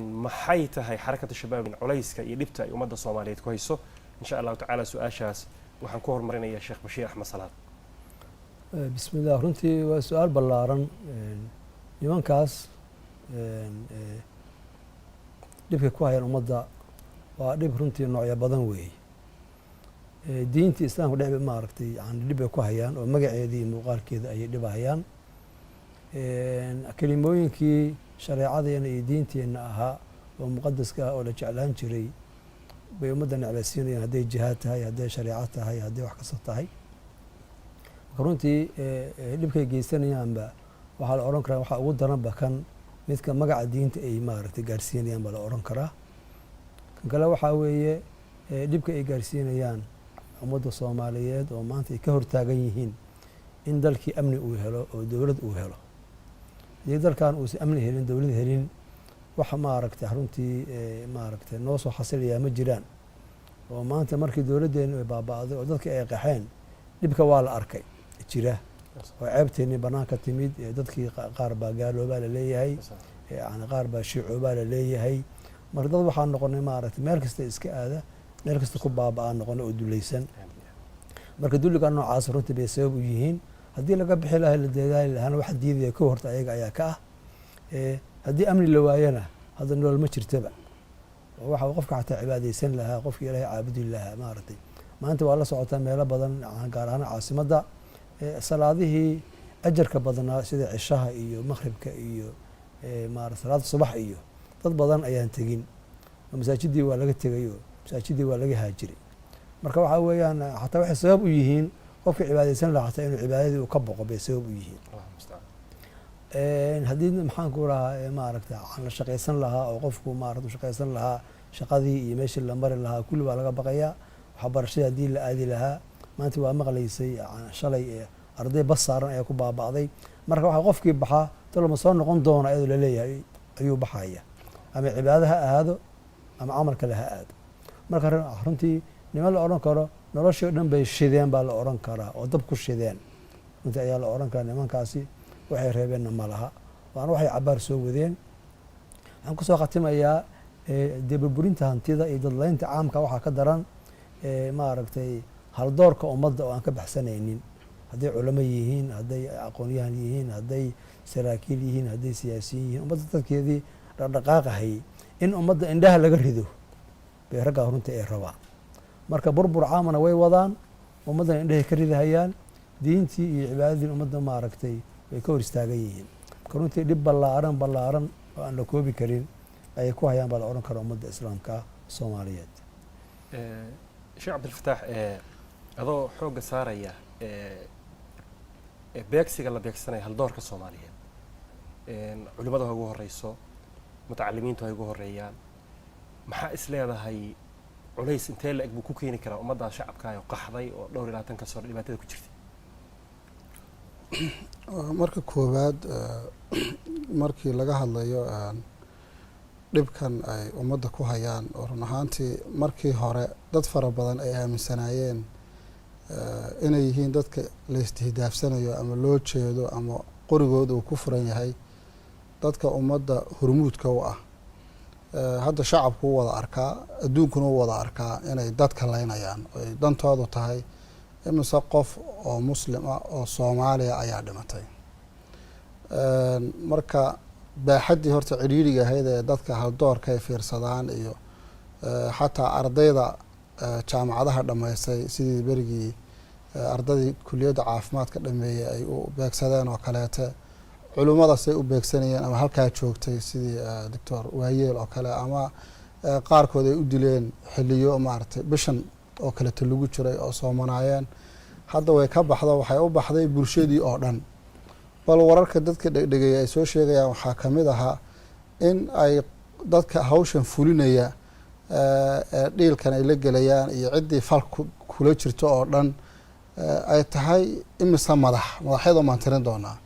maxay tahay xarakada shabaab in culayska iyo dhibta ay ummadda Soomaaliyeed ku hayso insha Allah ta'ala su'aashaas waxaan ku hormarinayaa Sheekh Bashiir Axmed Salaad. Bismillah, runtii waa su'aal ballaaran. Nimankaas dhibka ku hayaan ummadda waa dhib runtii noocyo badan weeye. Diinta islaamka dhib ma aragtay yani dhib ku hayaan oo magaceedii iyo muuqaalkeeda ay dhibahayaan. Kalimooyinkii shareecadeena iyo diinteena ahaa oo muqaddaska ah oo la jeclaan jiray bay ummadda necbaysiinayaan, hadday jihaad tahay, hadday shareeco tahay, hadday wax kasta tahay. runtii dhibkay geysanayaanba waxaa la odhan karaa waxaa ugu daranba kan midka magaca diinta ay maaragtay gaarsiinayaan baa la odhan karaa. kan kale waxaa weeye dhibka ay gaarsiinayaan ummadda Soomaaliyeed oo maanta ay ka hortaagan yihiin in dalkii amni uu helo oo dowlad uu helo. haddii dalkan uusan amni helin, dowlad helin, waxa maaragtay runtii maaragtay noo soo xasiliyaa ma jiraan. oo maanta markii dowladdeenu ay baaba'day oo dadka ay qaxeen dhibka waa la arkay jira oo ceebteennii bannaanka timid. dadkii qaar baa gaaloobaa la leeyahay, yani qaar baa shiicoobaa la leeyahay. marka dad waxaa noqonay maaragtay meel kasta iska aada, meel kasta ku baaba'aa noqonay oo dulaysan. marka dulliga noocaas runtii bay sabab u yihiin. haddii laga bixi lahaa la dadaali lahaana waxa diidaya ka horta ayaga ayaa ka ah. haddii amni la waayana hadda nolol ma jirtaba. waxa qofka xataa cibaadaysan lahaa, qofkii ilaahay caabudi lahaa maaragtay maanta waa la socotaa meelo badan gaar ahaan caasimadda. salaadihii ajarka badnaa sida cishaha iyo maqribka iyo maaragtay salaada subax iyo dad badan ayaan tegin. masaajidii waa laga tegay oo masaajidii waa laga haajiray. marka waxaa weeyaan xataa waxay sabab u yihiin qofka cibaadaysan lahaa xataa inuu cibaadadii uu ka boqo bay sabab u yihiin. haddii maxaan ku rahaa maaragtay la shaqaysan lahaa oo qofku maaragtay shaqaysan lahaa shaqadii iyo meeshii la mari lahaa kulli waa laga baqayaa. waxbarashadii haddii la aadi lahaa maanta waa maqlaysay shalay arday bas saaran ayaa ku baaba'day. marka waxaa qofkii baxaa talma soo noqon doona iyadoo la leeyahay ayuu baxaya, ama cibaado ha ahaado ama camal kale ha aado. marka runtii niman la odhan karo noloshii o dhan bay shideen baa la odhan karaa oo dab ku shideen. runtii ayaa la odhan karaa nimankaasi waxay reebeenna ma laha, waana waxay cabaar soo wadeen. waxaan kusoo khatimayaa dee burburinta hantida iyo dadlaynta caamka waxaa ka daran maaragtay haldoorka ummadda oo aan ka baxsanaynin. hadday culamo yihiin, hadday aqoonyahan yihiin, hadday saraakiil yihiin, hadday siyaasiyiin yihiin, ummadda dadkeedii dhaqdhaqaaqahayay in ummadda indhaha laga rido bay raggaa runtii ay rabaan. marka burbur caamana way wadaan, ummaddan indhahay ka ridahayaan, diintii iyo cibaadadii ummadda maaragtay way ka hor istaagan yihiin. marka runtii dhib ballaaran oo aan la koobi karin ayay ku hayaan baa la odhan kara ummadda islaamka Soomaaliyeed. Sheekh Cabdilfataax, adoo xoogga saaraya beegsiga la beegsanaya haldoorka Soomaaliyeed, culimada ugu horeyso, mutacalimiintu ay ugu horeeyaan, maxaa is leedahay culays intee la eg buu ku keeni karaa ummadda shacabka oo qaxday oo dhowr iyo 20 ka soo dhibaatada ku jirtay? marka koowaad markii laga hadlayo dhibkan ay ummadda ku hayaan oo run ahaantii markii hore dad fara badan ay aaminsanaayeen inay yihiin dadka la istihdaafsanayo ama loo jeedo ama qorigooda uu ku furan yahay, dadka ummadda hormuudka u ah. hadda shacabku u wada arkaa, adduunkuna u wada arkaa inay dadka laynayaan oo ay dantoodu tahay imise qof oo muslim ah oo Soomaaliya ayaa dhimatay. marka baaxaddii horta cidhiidhiga ahayd ee dadka haldoorka ay fiirsadaan iyo xataa ardayda jaamacadaha dhammaystay sidii berigii ardaydii kuliyadda caafimaadka dhameeyey ay u beegsadeen oo kaleete, culimmadaasay u beegsanayeen ama halkaa joogtay sidii doctor waayeel oo kale, ama qaarkood ay u dileen xilliyo maaragtay bishan oo kaleeto lagu jiray oo soomanaayeen. hadda way ka baxdo, waxay u baxday bulshadii oo dhan. bal wararka dadka dhegdhegaya ay soo sheegayaan waxaa ka mid ahaa in ay dadka hawshan fulinaya dhiilkan ay la gelayaan iyo ciddii fal kula jirto oo dhan ay tahay imise madaxyadoo maan tirin doonaa.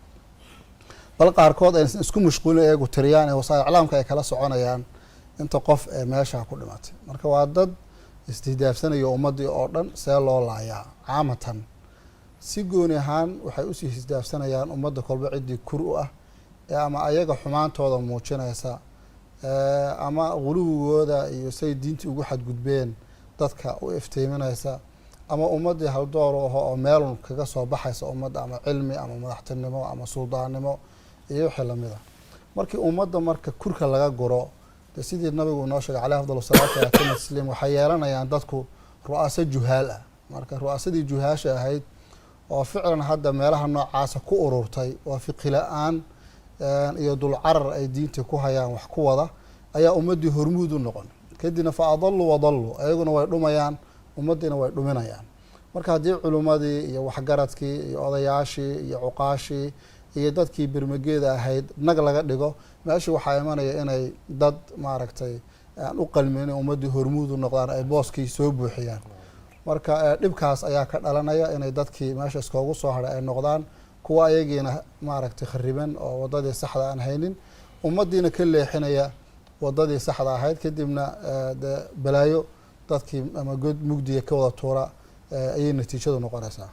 bal qaarkood aysan isku mashquulin eegu tiriyaan ee wasaa'il iclaamka ay kala soconayaan inta qof ee meesha ku dhimatay. marka waa dad istihdaafsanayo ummaddii oo dhan see loo laayaa caamatan. si gooni ahaan waxay usii isdaafsanayaan ummadda kolba ciddii kur u ah ee ama ayaga xumaantooda muujinaysa ama quluwigooda iyo say diintii ugu xadgudbeen dadka u iftiiminaysa ama ummaddii haldoor u aho oo meelun kaga soo baxaysa ummadda ama cilmi ama madaxtinimo ama suldaannimo iyo wixii lamida markii ummadda marka kurka laga guro dee sidii nabigu inoo sheegay caleyhi afdal salaatu waataam tasliim waxay yeelanayaan dadku ru'aasa juhaal ah marka ru'aasadii juhaasha ahayd oo ficlan hadda meelaha noocaasa ku ururtay oo fiqi la-aan iyo dulcarar ay diintii ku hayaan wax ku wada ayaa ummaddii hormuud u noqon kadibna fa adalluu wadalluu ayaguna way dhumayaan ummaddiina way dhuminayaan marka haddii culimmadii iyo waxgaradkii iyo odayaashii iyo cuqaashii iyo dadkii bermageeda ahayd nag laga dhigo meeshii waxaa imanaya inay dad maaragtay aan u qalmin inay ummaddii hormuud u noqdaan ay booskii soo buuxiyaan marka dhibkaas ayaa ka dhalanaya inay dadkii meesha iskoogu soo hadhay ay noqdaan kuwa ayagiina maaragtay khariban oo waddadii saxda aan haynin ummaddiina ka leexinaya waddadii saxda ahayd kadibna dee balaayo dadkii ama god mugdiga ka wada tuura ayay natiijadu noqonaysaa.